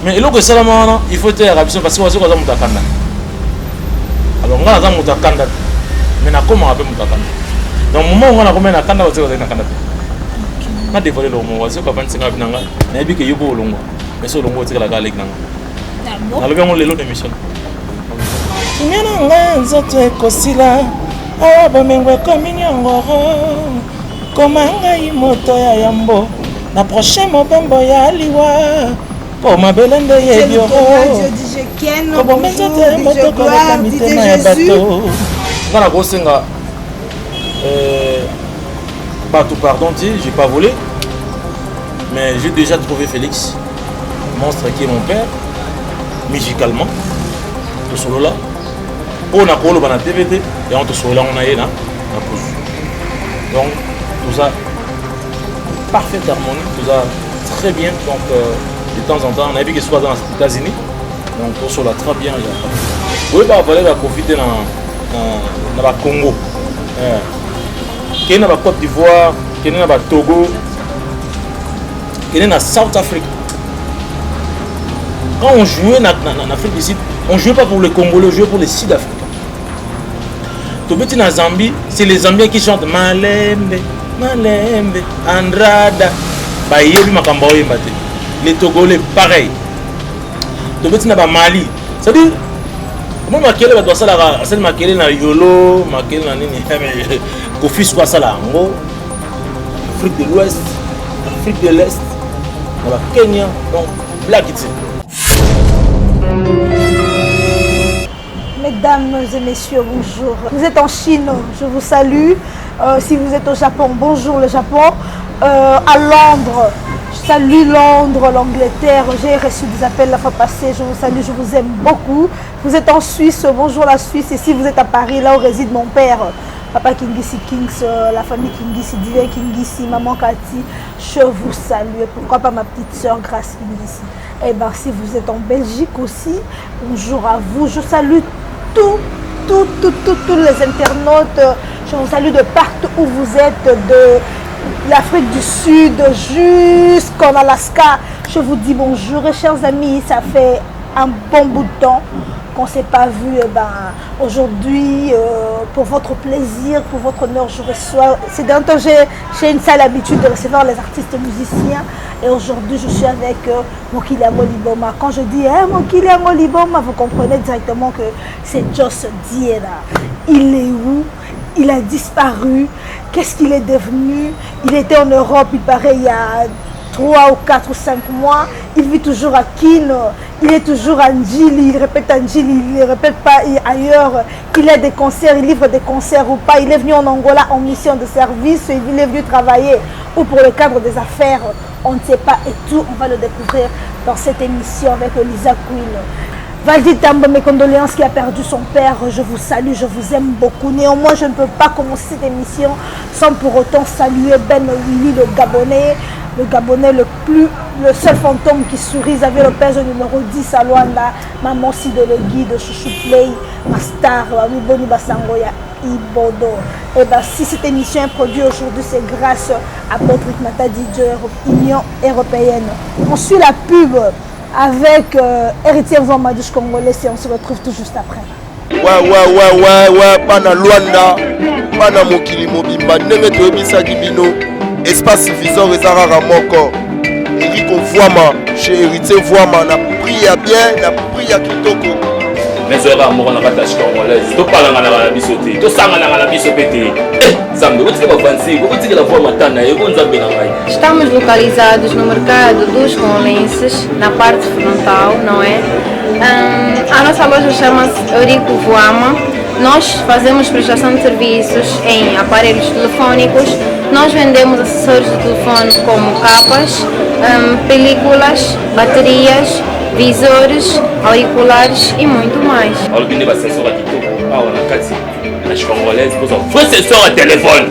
Mais il faut être parce que c'est quoi ça mutakanda. Alors on a ça mutakanda. Mais na comment appelle mutakanda. Donc moment où on a comment na kanda c'est quoi na kanda. Na dévoiler le mot c'est quoi ban singa binanga. Na bi ke yubo longo. Mais so longo c'est la gale nanga. Na le bien on le lot d'émission. Nyana nzoto ekosila. Awa bomengwe kominyongo. Komanga imoto ya yambo. Na prochain mobembo ya liwa. Oh ma belle je Ken bonjour gloire Jésus voilà gosenga tout pardon dit j'ai pas volé mais j'ai déjà trouvé Félix monstre qui est mon père musicalement tout solo là on a colo bana TVT et on te solo là on a na pause donc tout ça parfaite harmonie tout ça très bien donc de temps en temps, on a vu que ce soit dans les États-Unis, donc on se l'a très bien. Oui, bah, il fallait profiter dans le Congo, dans la Côte d'Ivoire, dans le Togo, dans la South Afrique. Quand on jouait en Afrique du Sud, on ne jouait pas pour les Congolais, on jouait pour les Sud-Africains. Tout petit dans Zambie, c'est les Zambiens qui chantent Malembe, Malembe, Andrada, Bayebi Makambaoye Mbate. Les Togolais, pareil. Tu veux dire Mali. C'est-à-dire, moi, je suis là, Yolo, je suis là, Kofi soit ça là, Afrique de l'Ouest, Afrique de l'Est, Kenya, donc, Black Kitty. Mesdames et messieurs, bonjour. Vous êtes en Chine, je vous salue. Si vous êtes au Japon, bonjour le Japon. À Londres, je salue Londres, l'Angleterre. J'ai reçu des appels la fois passée. Je vous salue, je vous aime beaucoup. Vous êtes en Suisse, bonjour la Suisse. Et si vous êtes à Paris, là où réside mon père, Papa Kingisi Kings, la famille Kingisi, Divin Kingisi, Maman Cathy, je vous salue. Et pourquoi pas ma petite soeur Grace Kingisi. Et bien, si vous êtes en Belgique aussi, bonjour à vous. Je salue tous les internautes. Je vous salue de partout où vous êtes, de l'Afrique du Sud jusqu'en Alaska. Je vous dis bonjour et chers amis, ça fait un bon bout de temps qu'on ne s'est pas vu. Et ben, aujourd'hui, pour votre plaisir, pour votre honneur, je reçois... C'est d'un temps, j'ai une sale habitude de recevoir les artistes musiciens. Et aujourd'hui, je suis avec Mokili Angoliboma. Quand je dis Mokili Angoliboma, vous comprenez directement que c'est Joss Diera. Il est où? Il a disparu. Qu'est-ce qu'il est devenu? Il était en Europe, il paraît, il y a 3 ou 4 ou 5 mois. Il vit toujours à Kino. Il est toujours à Njili. Il répète à Njili. Il ne répète pas ailleurs. Il a des concerts, il livre des concerts ou pas. Il est venu en Angola en mission de service. Il est venu travailler ou pour le cadre des affaires. On ne sait pas et tout. On va le découvrir dans cette émission avec Lisa Queen. Valdi Tambo, mes condoléances, qui a perdu son père. Je vous salue, je vous aime beaucoup. Néanmoins, je ne peux pas commencer cette émission sans pour autant saluer Ben Willy, le Gabonais le seul fantôme qui sourit. Ils avaient le pèse numéro 10 à Luanda. Maman Sidelegui de Chouchou Play, ma star, Wiboni Basangoya, Ibodo. Et bien, si cette émission est produite aujourd'hui, c'est grâce à Patrick Matadi de Union Européenne. On suit la pub avec Héritier Vomadouche Congolais et on se retrouve tout juste après. Ouais, Pana Luanda, Pana Mokili Mobimba, Neme Toebisa Gibino, Espace Visor et Zarara Moko, Eric Voama, chez Héritier Voama, n'a pris à bien, n'a pris à Kitoko. Mais je vais amour en attache congolaise. Tu parles en la bisoté, tu sens en la bisopété. Zambi, você vai avançar, você que levou a matana, eu vou Zambi na vai. Estamos localizados no mercado dos Conlenses, na parte frontal, não é? A nossa loja chama-se Eurico Voama. Nós fazemos prestação de serviços em aparelhos telefônicos. Nós vendemos acessórios de telefone como capas, películas, baterias, visores, auriculares e muito mais. Olha que vai ser só aqui tudo. Ah, na casa, nas congolaises, por exemplo, foi só o telefone.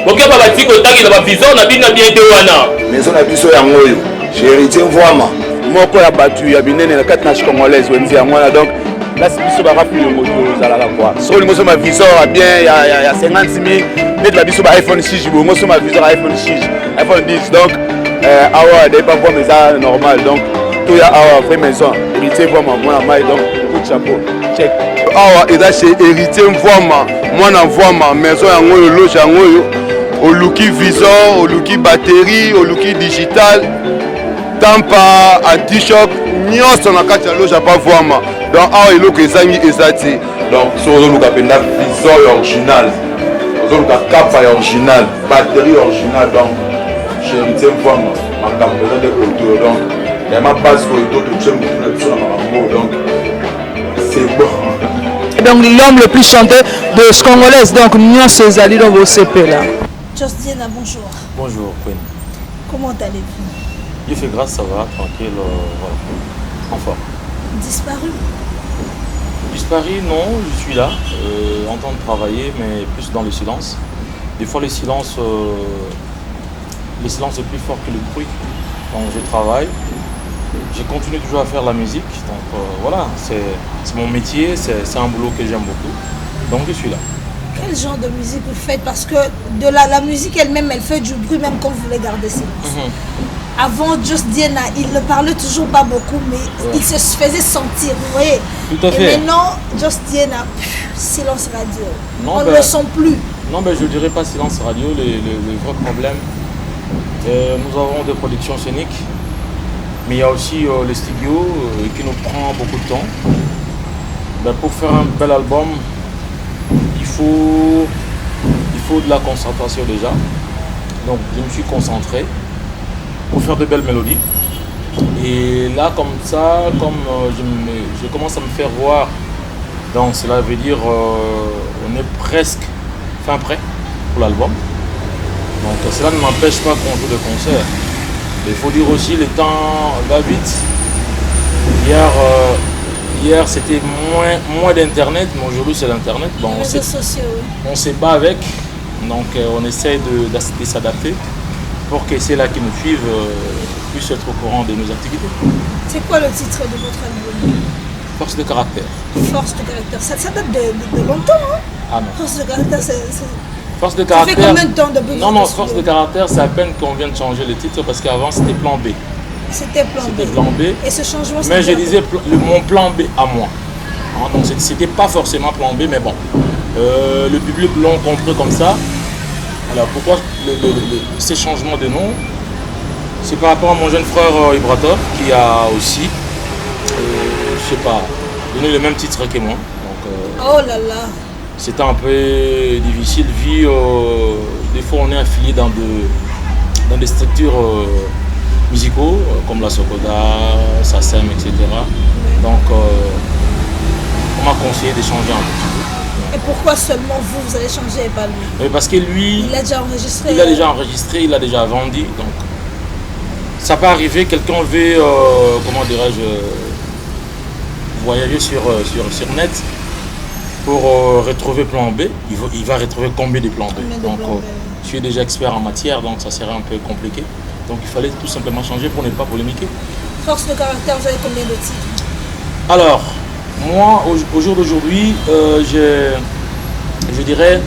Porque para bater o tag na visão na bina bien de wana. Maison na biso ya ngoyo, chez Héritier Voama. Moko ya batu ya binene na kati na congolaise wenzi ya mwana donc là c'est biso ba rappeler moto zalaka quoi. So ni moso ma visor bien il y a 50 000 net la biso ba iPhone 6 bongo so ma visor iPhone 6, iPhone 10 donc awa des pas voir mais ça normal donc toya awa vraie maison héritier Mvwama mwana mai donc coup de chapeau check awa eza chez héritier Mvwama mwana Mvwama maison yango oyo loge yango oyo oluki visor oluki batterie oluki digital tampa anti-choc nyonso na kati ya loge apa Mvwama donc awa eloko ezangi eza te donc so ozoluka mpenza visor original ozoluka kapa ya original batterie original donc chez héritier Mvwama makambo eza nde koto donc yama base oyo totoce motu na biso na makambo donc c'est bon. Donc l'homme le plus chanté de Congolaise, donc Nyon Césali dans vos CP là. Just Diena, bonjour. Bonjour, Queen. Comment allez-vous? Dieu fait grâce, ça va, tranquille, voilà. En forme. Disparu? Disparu, non, je suis là, en train de travailler, mais plus dans le silence. Des fois, le silence est plus fort que le bruit. Donc, je travaille. Je continue toujours à faire la musique. Donc, voilà, c'est mon métier, c'est un boulot que j'aime beaucoup. Donc, je suis là. Quel genre de musique vous faites? Parce que de la musique elle-même, elle fait du bruit même quand vous voulez garder silence. Avant, Just Diena, il ne parlait toujours pas beaucoup, mais il se faisait sentir, vous voyez. Tout à fait. Et maintenant, Just Diena, silence radio. Non, on ne le sent plus. Non, je ne dirais pas silence radio. Le vrai problème, nous avons des productions scéniques, mais il y a aussi les studios qui nous prend beaucoup de temps. Pour faire un bel album, il faut de la concentration déjà. Donc je me suis concentré pour faire de belles mélodies. Et là comme ça, je commence à me faire voir, donc cela veut dire on est presque fin prêt pour l'album. Donc cela ne m'empêche pas qu'on joue de concert. Il faut dire aussi le temps va vite. Hier c'était moins d'internet, mais aujourd'hui c'est l'internet. Bon, les réseaux sociaux, on se bat avec, donc on essaie de s'adapter pour que ceux-là qui nous suivent puissent être au courant de nos activités. C'est quoi le titre de votre album? Force de caractère. Force de caractère, ça date de longtemps, hein? Ah non. Force de caractère, Force de ça caractère. fait combien de temps depuis? Non, Force de caractère, c'est à peine qu'on vient de changer le titre parce qu'avant c'était Plan B. C'était Plan B. C'était Plan B. Et ce changement, mais je disais mon Plan B à moi. Hein, donc c'était pas forcément Plan B, mais bon. Le public l'ont compris comme ça. Alors pourquoi ces changements de nom? C'est par rapport à mon jeune frère Ibratov qui a aussi, je sais pas, donné le même titre que moi. Donc, oh là là. c'était un peu difficile vu des fois on est affilié dans des structures musicaux comme la Sokoda, SACEM, etc. Donc on m'a conseillé de changer un petit peu. Et pourquoi seulement vous allez changer et pas lui? Mais parce que lui, il a déjà enregistré. Il a déjà enregistré, il a déjà vendu. Donc ça peut arriver, quelqu'un veut, comment dirais-je, voyager sur net pour retrouver Plan B. Il va retrouver combien de Plan B. Donc je suis déjà expert en matière, donc ça serait un peu compliqué. Donc il fallait tout simplement changer pour ne pas polémiquer. Force de caractère, vous avez combien de titres? Alors, moi, au jour d'aujourd'hui, je dirais,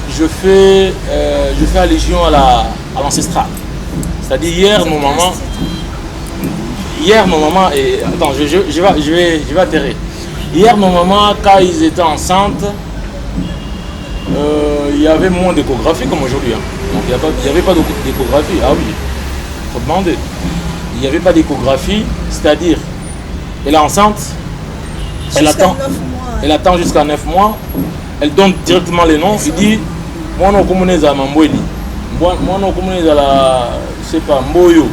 je fais allusion à l'ancestral. C'est-à-dire hier, nos mamans, et attends, je vais atterrir. Hier, nos mamans, quand ils étaient enceintes, il y avait moins d'échographie comme aujourd'hui. Hein. Donc il n'y avait pas d'échographie. Ah oui, il faut demander. Il n'y avait pas d'échographie, c'est-à-dire, elle est enceinte, elle attend jusqu'à 9 mois, elle donne directement les noms, il dit, moi non communez à Mamboeli, moi non communez à la, je sais pas, Mboyo.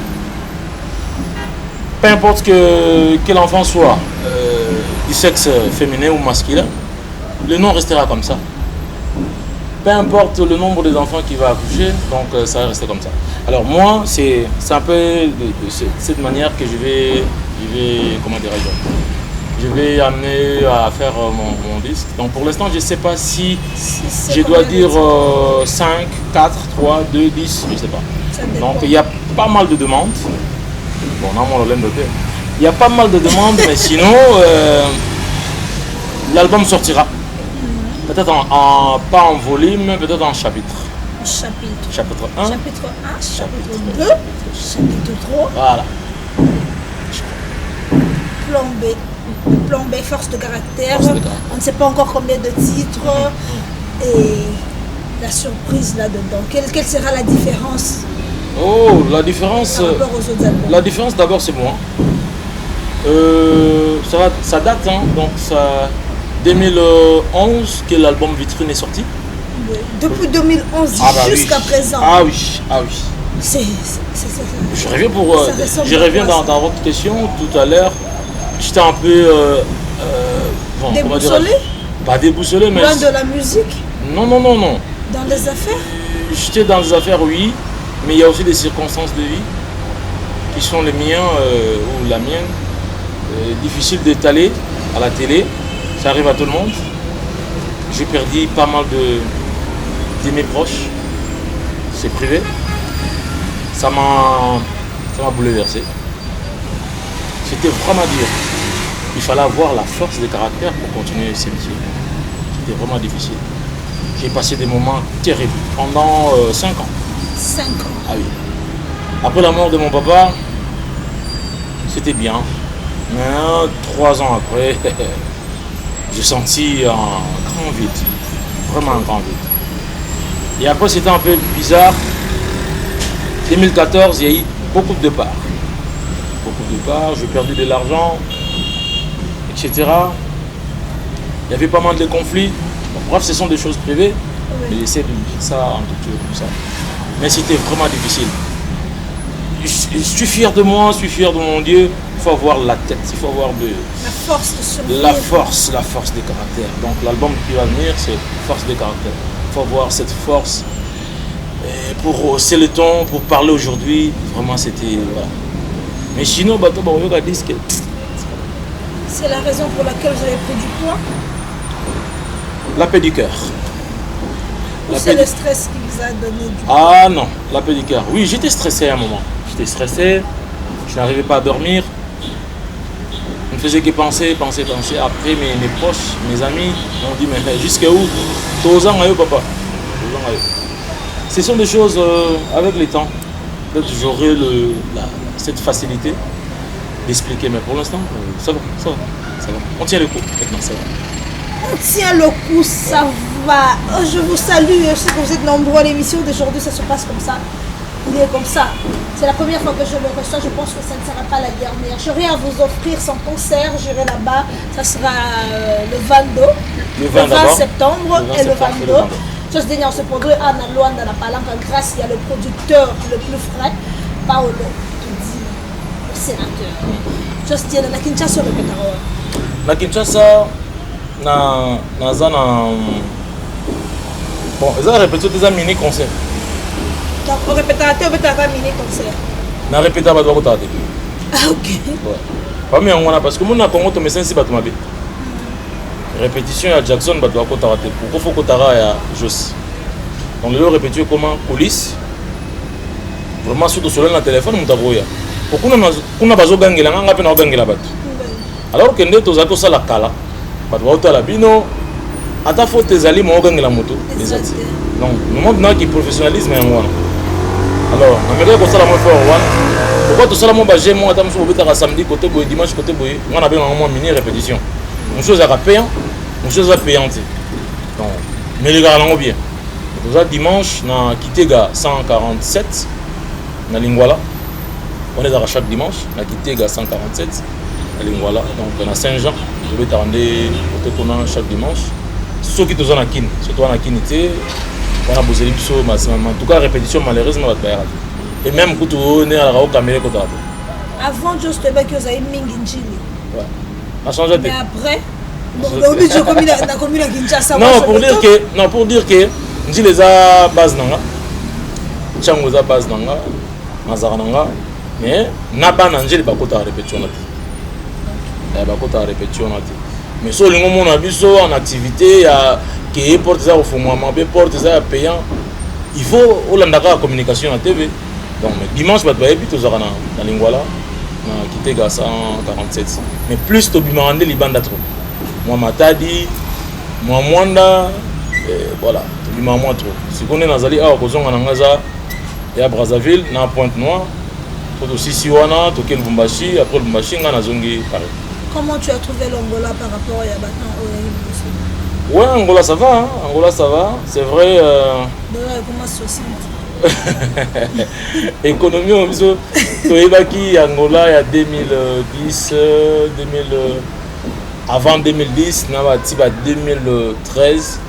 Peu importe que l'enfant soit du sexe féminin ou masculin, le nom restera comme ça. Peu importe le nombre des enfants qui va accoucher, donc ça va rester comme ça. Alors moi, c'est un peu de cette manière que je vais comment dirais-je, je vais amener à faire mon disque. Donc pour l'instant, je ne sais pas si je dois dire 5, 4, 3, 2, 10, je ne sais pas. Donc il y a pas mal de demandes. Bon, on a mon problème de paix. Il y a pas mal de demandes, mais sinon, l'album sortira. Peut-être pas en volume, peut-être en chapitre. Chapitre. Chapitre 1. Chapitre 1, chapitre 2, chapitre 3. Voilà. plan B. Le plan B, force de caractère. On ne sait pas encore combien de titres. Et la surprise là-dedans. Quelle sera la différence? Oh, la différence. Par rapport aux autres albums. La différence d'abord c'est moi. Ça date, hein, donc ça 2011 que l'album Vitrine est sorti. Oui. Depuis 2011 jusqu'à présent. Ah oui. Je reviens dans votre question tout à l'heure. J'étais un peu déboussolé. Pas déboussolé, mais loin de la musique. Non. Dans les affaires. J'étais dans les affaires, oui, mais il y a aussi des circonstances de vie qui sont les miens ou la mienne. Difficile d'étaler à la télé, ça arrive à tout le monde. J'ai perdu pas mal de mes proches, c'est privé. Ça m'a bouleversé. C'était vraiment dur. Il fallait avoir la force de caractère pour continuer ce métier. C'était vraiment difficile. J'ai passé des moments terribles pendant 5 ans. 5 ans. Ah oui. Après la mort de mon papa, c'était bien. Mais 3 ans après, j'ai senti un grand vide. Vraiment un grand vide. Et après, c'était un peu bizarre. 2014, il y a eu beaucoup de départs. J'ai perdu de l'argent, etc. Il y avait pas mal de conflits. Bon, bref, ce sont des choses privées. Mais j'essaie de dire ça en tout ça. Mais c'était vraiment difficile. Je suis fier de moi, je suis fier de mon Dieu. Il faut avoir la tête, il faut avoir la force de survivre. La force de caractère. Donc l'album qui va venir, c'est force de caractère. Il faut avoir cette force pour hausser le ton, pour parler aujourd'hui. Vraiment, c'était... Voilà. Mais sinon, c'est la raison pour laquelle vous avez pris du poids? La paix du cœur. Ou c'est le stress qui vous a donné du poids? Ah non, la paix du cœur. Oui, j'étais stressé à un moment. J'étais stressé, je n'arrivais pas à dormir. Je ne faisais que penser. Après, mes proches, mes amis m'ont dit, mais jusqu'à où? Tozan ayo, papa. Ce sont des choses avec le temps. Peut-être j'aurai cette facilité d'expliquer, mais pour l'instant, ça va. On tient le coup, maintenant, ça va. On tient le coup, ça va. Je vous salue, je sais que vous êtes nombreux à l'émission d'aujourd'hui, ça se passe comme ça. Il est comme ça. C'est la première fois que je le reçois, je pense que ça ne sera pas la dernière. J'aurai à vous offrir son concert, j'irai là-bas, ça sera le 22, le 20 septembre et le 22. Juste dernier, on se produit à Luanda, la Palanque, grâce il y a le producteur le plus frais, Paolo, qui dit le sénateur. Juste dire, na Kinshasa, le pétaro. Na Kinshasa, bon, ils ont répété des mini concerts. Donc, on répétera un mini concert. Na répété ba doit retarder. Ah, ok. Ouais. Pas mieux parce que mon Congo to mesin si batuma be. Répétition à Jackson ba doit retarder. Pourquoi faut kotara ya Jos. Donc les répétitions comment police. Vraiment surtout sur le téléphone mutaboya. Pourquoi kuna bazo gangela nga pe na gangela bat. Alors que ndeto za to sala kala. Ba doit otala bino. Ata faut tes ali mo gangela moto les autres. Donc le monde n'a qui professionnalisme en moi. Alors, on va faire ça la moins fort. Pourquoi tout ça la moins bas moi attends sur le samedi côté boy dimanche côté boy. On a bien un mini répétition. Une chose à payant, une chose à payante. Donc, mais les gars l'ont bien. Donc dimanche na Kitega 147 na Lingwala. On est à chaque dimanche na Kitega 147 na Lingwala. Donc on a Saint-Jean, je vais t'attendre côté qu'on a chaque dimanche. Ceux qui sont à Kin, surtout à Kinité. On a posé l'ipso maximum. En tout cas, répétition malheureusement va être. Et même quand on est à la caméra côté. Avant juste que vous avez Minginjili. Ouais. A changé de. Mais après, non pour dire que Njili les a base nanga. Chango za base nanga, mazara nanga. Mais na ba Njili ba kota répétition là. Ba kota répétition là. Mais sur le moment on a vu ça en activité qui est porte ça au fond moi porte ça payant. Il faut la communication à TV. Donc dimanche va être plutôt dans Lingwala na Kitega 147. Mais plus to bimande libanda trop. Moi matadi, moi mwanda voilà, to bimande trop. Si on est dans ali a kozonga na ngaza ya Brazzaville na Pointe Noire, to aussi Siwana, to Lubumbashi, après Lubumbashi nga na zongi pareil. Comment tu as trouvé l'Angola par rapport à Yabatan? Ouais, Angola ça va, hein. Angola ça va, c'est vrai. Comment 60? Économie, on dit que Angola il y a 2010, avant 2010, on a 2013,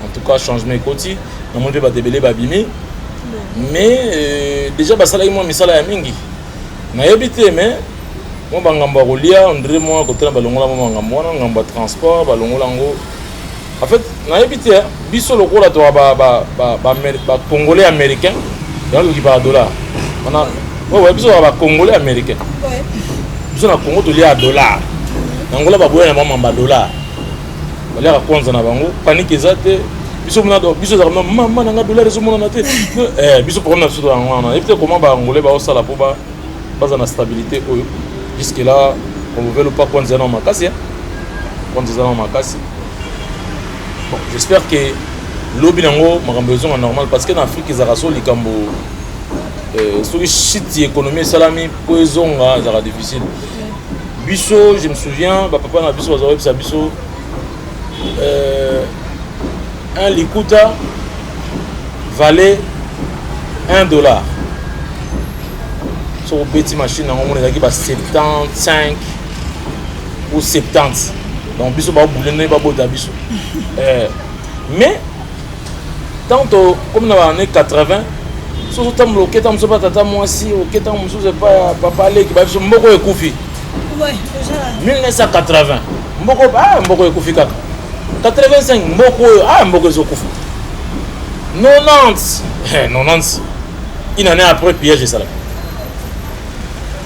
en tout cas changement côté. On a pas débélé babimi, mais déjà ça là moi misala ya mingi. Na habité mais moi bangamba rolia, on dirait moi côté na balongola moi ngamba transport balongola ngo. En fait, on a habité, biso le gros là, Congolais américain, il y a qui parle dollar. On a, ouais, biso Congolais américain. Biso na Congo tu lis à dollar. Angola ba boya na mama dollar. Bale ka kwanza na bango, panique ezate. Biso mona do, biso za mama na dollar ezo mona na te. Biso problème na sudo ngwana. Et peut-être comment ba Angolais ba osala po ba na stabilité oyo. Jusque là, on veut le pas kwanza na makasi. Kwanza na makasi. Bon, j'espère que l'obi nango m'a besoin normal parce que dans l'Afrique ils ont les cambo sur les shit économie salami poisonga ça difficile. Biso, je me souviens, papa na biso bazaweb sa biso un likuta valait $1. Sur petit machine on est qui 75 ou 70. Donc biso ba boulene ba bota biso. Mais tantôt comme dans les années 80, surtout tam bloqué tam sopa tata moi si OK tam musu c'est pas papa les qui ba biso mboko ekufi. Ouais, déjà 1980. Mboko ekufi kaka. 85 mboko ezokufa. 90. 90. Une année après pillage ça là.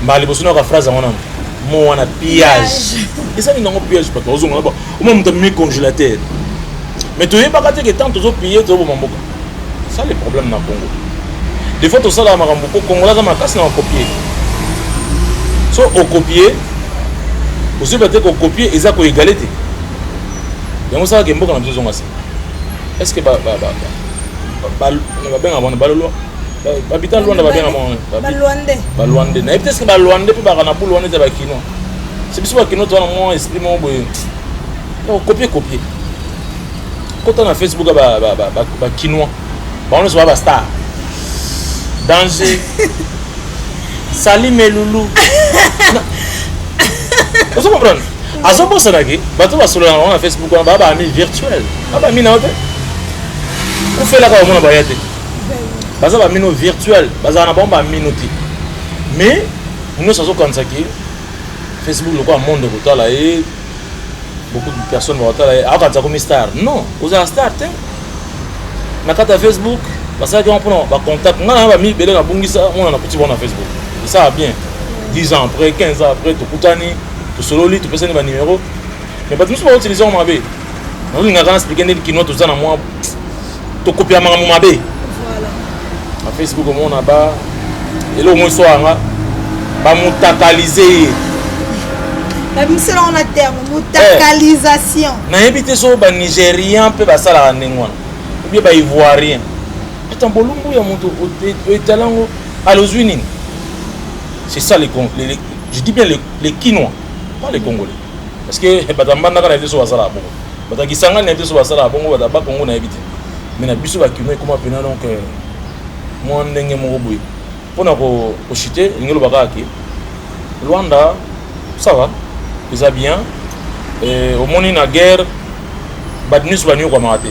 Mbali bosuno ka phrase ngona. Moi on a pillage. Et ça ils n'ont pas pillage pas aux on même mis congélateur. Mais tu es pas que tant aux piller tu au mamboka. Ça le problème dans Congo. Des fois tout ça là maramboko Congo là ma casse na copier. So au copier aussi peut-être qu'on copier et ça qu'on égalité. Donc ça que mboka na besoin ngasi. Est-ce que ba bien avant balolo habitant loin ba bien avant Baluande na peut-être que Baluande puis ba na Baluande za ba kino c'est biso ba kino to na mon esprit mon boy non copier quand on a Facebook ba kinois ba on se va ba star danger Salim et Loulou vous comprenez azo bossa naki ba to ba solo na Facebook ba ami virtuel ba mi na hote on fait la ka on ba yate baza ba mino virtuel baza na bomba minoti mais nous sommes comme ça qui Facebook le quoi monde de kotala et beaucoup de personnes vont kotala et aka comme star non vous êtes star te na kata Facebook parce que on prend ba contact ngana ba mi belé na bungisa on na petit bon na Facebook et ça va bien 10 ans après 15 ans après to kutani to sololi to pesa ni ba numéro mais pas tous pas utiliser on mabe on ngaka expliquer ni kino to ça na moi to copier ma mabe à Facebook on a bas et là au moins soir ba mutakaliser la mission on a terme mutakalisation na habité so ba nigérien pe ba sala ndengwana ou bien ba ivoirien attends bolumbu ya moto au talango à l'ozwini c'est ça je dis bien les Quinois pas les Congolais parce que batambanda kana été so basala bongo batakisanga na été so basala bongo ba Congo na habité mais na biso ba Quinois comment pena donc moi ndenge moko boye pona ko chiter ngelo bakaki Luanda ça va ça bien et au moni na guerre badnus banyo kwa mate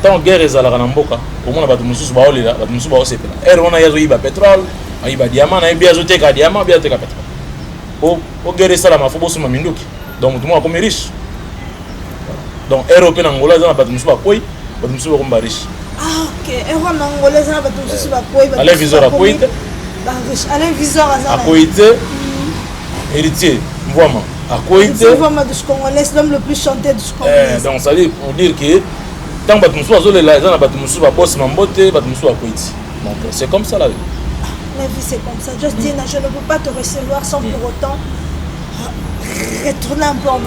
tant guerre ezalaka na mboka au mona batu mususu baolela batu mususu baosepela wana yazo iba pétrole iba diamant na iba yazo teka diamant bia teka pétrole o guerre sala mafubo suma minduki donc tout le monde comme riche donc européen angola za batu mususu bakoi batu mususu bakomba riche. Ah ok, et on a angolais ça va tout ça va quoi Alain Visor a coïté. Alain Visor a coïté. Héritier, vraiment. A coïté. C'est vraiment du congolais, l'homme le plus chanté du congolais. Donc ça veut dire que tant que nous sommes là, les gens nous sommes boss mambote, nous sommes coïté. Donc c'est comme ça la vie. La vie c'est comme ça. Justine, je ne peux pas te recevoir sans pour autant retourner un peu en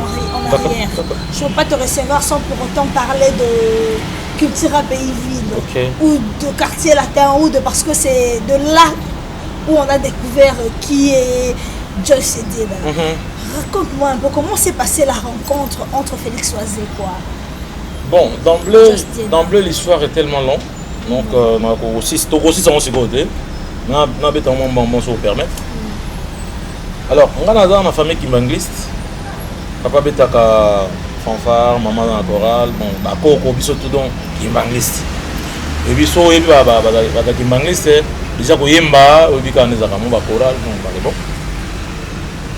arrière. Je ne peux pas te recevoir sans pour autant parler de culture à pays vide ou de quartier latin ou de parce que c'est de là où on a découvert qui est Joyce Dieda. Raconte-moi un peu comment s'est passée la rencontre entre Félix Oise quoi. Bon, d'emblée l'histoire est tellement longue. Donc, aussi c'est aussi côté. On a besoin de se permettre. Alors, on a dans la famille qui m'angliste. Papa betaka fanfare, maman dans la chorale, bon, bah koko biso tout donc qui m'angliste. Et biso et bah qui m'angliste déjà ko yemba, obi ka nezaka mo ba chorale, bon.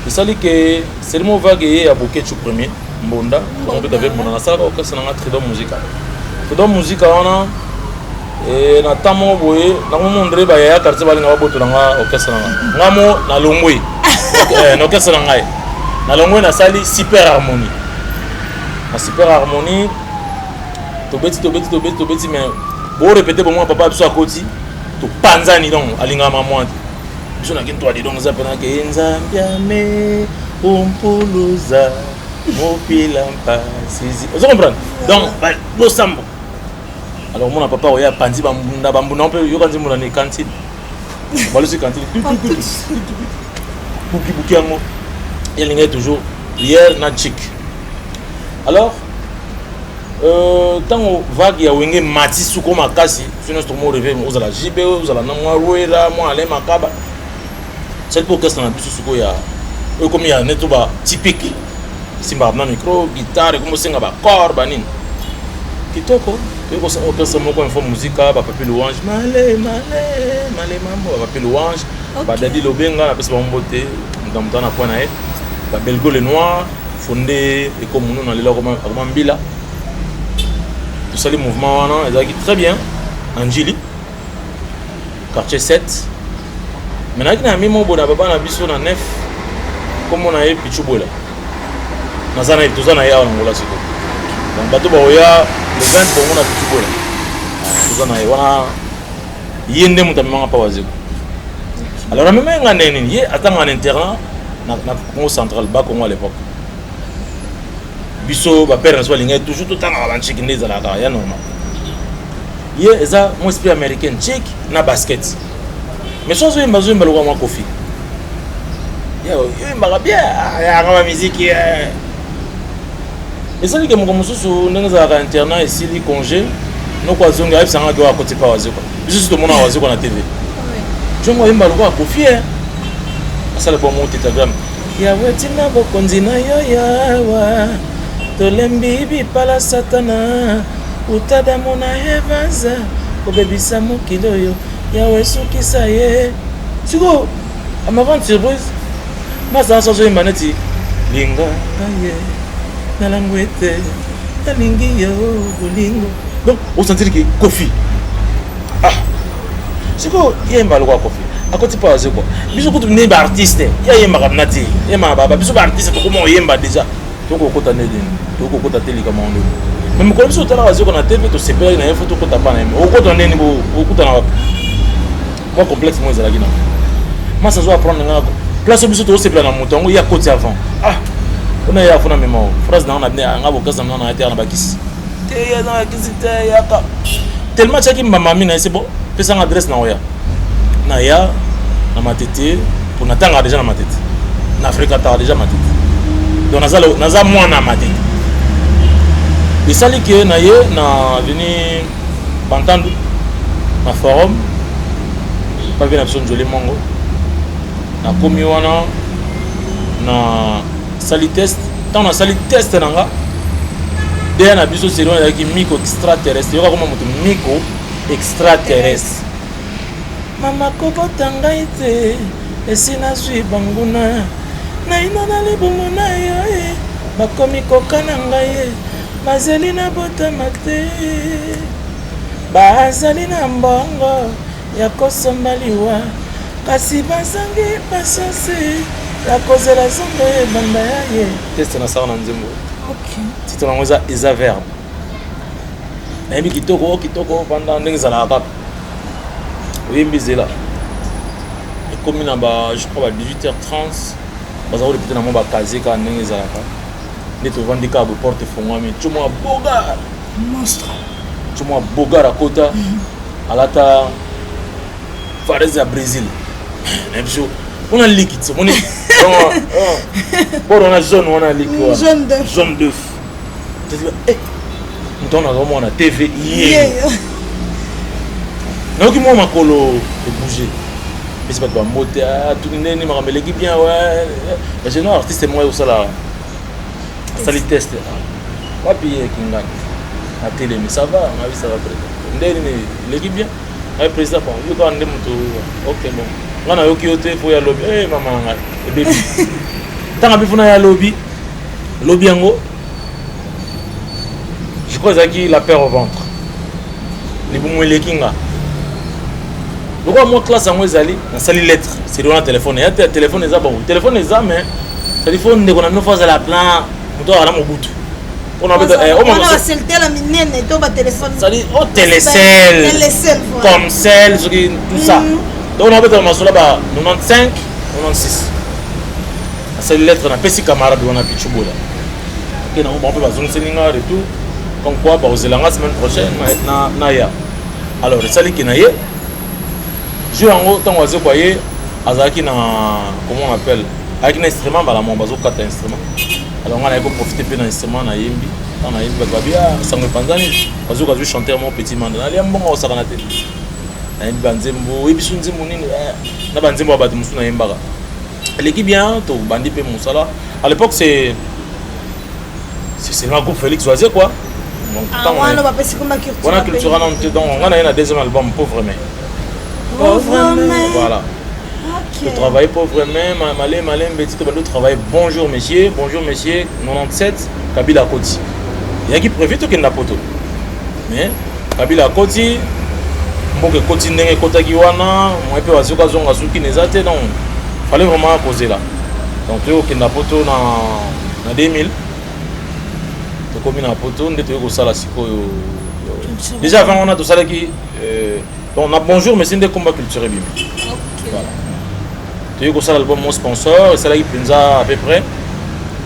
C'est ça que c'est le mot vague et à bouquet tout premier. Mbonda, on peut avec mon salle au cas na tridom musical. Tridom musical on a et na tamo boye na mo mondre ba ya quartier ba linga boto nga orchestre nga. Ngamo na longwe. Na orchestre nga. Na longwe na sali super harmonie. Na super harmonie to beti mais bo répéter pour moi papa biso akoti to panzani donc alinga maman. Biso na kinto ali donc za pena ke nzambiame umpuluza Mopilampa, vous comprenez? Donc, le sambo. Alors, mon papa, il y a pandi bambuna bambuna, on peut y aller dans les cantines. Voilà, c'est cantine. Bouki ango. Il y a toujours hier na chic. Alors, tant que vague il y a wenge mati suko makasi, sinon c'est mon rêve, vous allez jibe, vous allez na moi ruera, moi aller makaba. C'est pour que ça na bisu suko ya. Comme il y a netuba typique. Simba na micro, guitare, comme singa ba corps banin. Kitoko, ko sa orchestre moko info musica ba papi louange, male mambo ba papi louange, ba dadi lobenga na pesa mbote, ndamta na point na e. Ba belgo le noir, fondé et comme nous na lela comme mbila. Tout ça les mouvements wana, ezaki très bien. Angeli. Quartier 7. Maintenant na mi mo bona baba na biso na 9. Comme on a eu pichubola. Nazana et tout ça na ya ngola siko. Donc bato ba oya le 20 pour on a pichubola. Tout ça na ya wana yende mutamanga pa waziko. Alors même nga neni ye atanga en internat na Congo central ba Congo à l'époque. Biso ba père soit linga toujours tout temps avant chic ndeza la ya normal. Ye eza mon esprit américain chic na basket. Mais sans eux bazo mbalo moi kofi. Yo mba bien ya ngama musique et ça dit que mon mususu ndenge za internat ici li congé no kwa zonga ibisa nga doa côté pa waziko. Biso tout le monde a waziko na TV. Je moi mbalo kwa kofi ça le bon mon Instagram. Ya wetina bokonzi na yo yawa tolembi bi pala satana utada mona hevaza kobebisa mokilo yo yawe sukisa ye siko amavant surprise masa so zo maneti linga aye nalangwete talingi yo bolingo donc on sentir que Kofi siko yemba lokwa Kofi akoti pa azeko biso kutu ne ba artiste ya yemba kanati yemba baba biso ba artiste to comment yemba déjà donc okota nedi donc okota teli kama ondo même ko biso tala azeko na TV to sepela na info to kota pa na yemba okota neni bo okuta na moi complexe moi ezalaki na masa zo apprendre ngako place biso to sepela na moto ngo ya koti avant on a ya fona mémoire phrase na na bien ngabo kasa na terre na bakisi te ya na bakisi te ya ka tellement chaki mama mina c'est bon pesa une adresse na oya na ya na matete pour natanga déjà na matete na Afrika ta déjà matete donc naza moi na matete et ça li que na ye na venu bantandu na forum pas bien absolument joli mongo na komi wana na sali test tant na sali test nanga derrière na biso c'est loin avec micro extraterrestre yoka comme moto micro extraterrestre mama koko tanga ite esina sui banguna na ina na libongo na yo bakomi koka na ngai bazeli na bota mate bazali na mbongo ya kosomba liwa kasi bazangi basose ya kozela zongo ebanda ya ye teste na sara na nzembo titre nango eza verbe nayebi kitoko banda ndenge ezalaka kaka oyembi ezela ekomi na je crois 18h30 baza korepete na mwa bakaze kaka ndenge ezalaka nde tovandi kaka boporte efongwami tio mwa bogar monstre tio mwa bogar akota alata varese ya brésil na biso on a liquide moni Bon, on a jaune, on a liquide. Jaune d'œuf. Jaune d'œuf. Tu dis, on a la TV. Donc, moi, ma colo est bougé. Mais c'est pas de la moto, tout le monde m'a ramené bien, ouais. J'ai un artiste, moi, au salaire. Ça les teste. Pas payer qui gagne. La télé, mais ça va, ma vie, ça va peut-être. L'équipe bien. Le président, bon, il y a un ok, bon. On a eu qui pour y aller lobby. Eh, maman, bébé. Tant que vous avez lobby, lobby en haut. Je crois que la peur au ventre. Les bons les kinga. Pourquoi moi classe en haut zali, on sali lettre, c'est dans le téléphone. Il y a un téléphone est bon. Le téléphone est ça mais téléphone ne connaît pas la plan. On doit aller au bout. On a c'est la minenne et ton téléphone. Ça dit au télécell. Comme celle, tout ça. Donc on a besoin de massola ba 95, 96. C'est lettre on a petit camarade on a pichubola. OK, on peut pas zone selinga et tout. Comme quoi bah aux la semaine prochaine na ya. Alors ça li kinaye. Je en haut tant oiseau voyez azaki na comment on appelle avec un instrument bala mon bazo quatre instruments. Alors on a profiter peu d'un instrument na yembi. On a yembi ba bien ça me panzani. Bazo ka chanter mon petit mandana. Ali mbongo osaka na te. Na yembi banzembo ebisu nzembo nini na banzembo ba musu na yembaka. L'équipe bien to bandi pe musala. À l'époque c'est le groupe Félix Oisier quoi. Donc on a pas passé comme culture. On a culture donc on a un deuxième album Pauvre mais voilà. Okay. Je travaille pauvrement, malin, petit, je travaille bonjour messieurs, 97, Kabila Koti. Il y a qui prévu tout qu'il n'a pas tout. Mais Kabila Koti, bon que Koti n'est pas Kota Giwana, on peut avoir zonga souki nezate donc fallait vraiment poser là. Donc il n'a pas tout dans 2000. Donc comme il n'a pas tout, on était au sala siko. Déjà avant on a tout ça qui on a bonjour, mais c'est un des combats culturels. Okay. Voilà. Tu as l'album mon sponsor, et c'est là qui prend à peu près.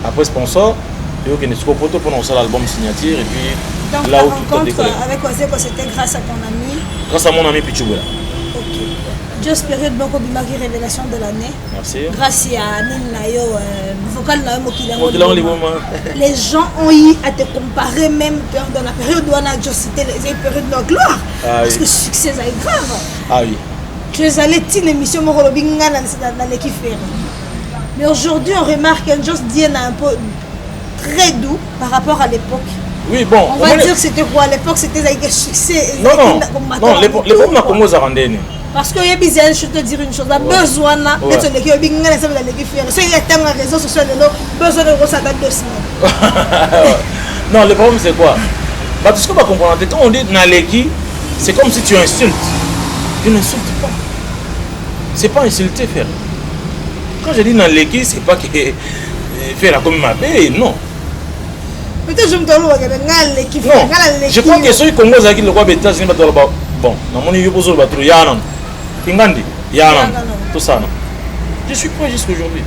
Après sponsor, tu as une photo pour l'album signature. Et puis donc, là la où rencontre avec Ozeko, c'était grâce à ton ami? Grâce à mon ami Pichouboula. Ok. Just période Boko Bimaki révélation de l'année. Merci. Grâce à Ninayo, vocal Nayo les gens ont eu à te comparer même dans la période où on a déjà cité les périodes de gloire. Parce que le succès est grave. Ah oui. Tu es allé une émission dans l'équipe. Mais aujourd'hui, on remarque qu'un Just Dien a un peu très doux par rapport à l'époque. Oui, bon. On va dire que c'était quoi? À l'époque, c'était avec un succès. Non, l'époque, on a commencé à rendre. Parce que je te dire une chose, on a besoin d'être l'équipe. Si il y a un réseau social, besoin de ressortir 2 semaines. Non, le problème c'est quoi? Parce que tu comprends, quand on dit dans l'équipe, c'est comme si tu insultes. Tu n'insultes pas. C'est pas insulter, faire. Quand je dis dans l'équipe, c'est pas que faire comme ma paix, non. Peut-être je me donne l'équipe. Non, je crois que ceux qui ont dit que le roi Bétas n'est pas bon. Dans mon niveau, je vais Yanam. Kingandi, Yanam. Tout ça, non. Je suis prêt jusqu'à aujourd'hui.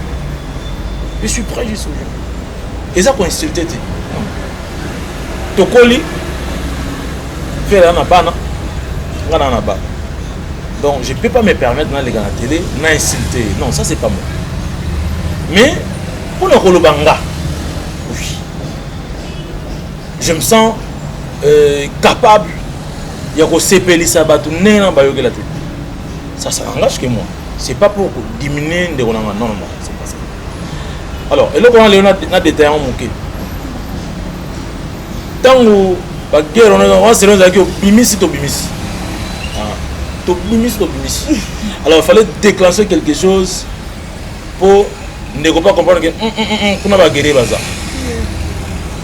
Je suis prêt jusqu'à aujourd'hui. Et ça pour insulter. Tokoli, faire un abana, un abana. Donc je ne peux pas me permettre dans les gars à la télé d'insulter. Non, ça c'est pas moi. Mais pour le Kolobanga, oui. Je me sens capable de CPL Sabatou Néna Bayogue la télé. Ça n'engage que moi. C'est pas pour diminuer des renards. Non, c'est pas ça. Alors, et là on a des détails en moqué. Tant que la guerre on a c'est là que bimisi to bimisi. Alors il fallait déclencher quelque chose pour ne pas comprendre que on a guéri bazar.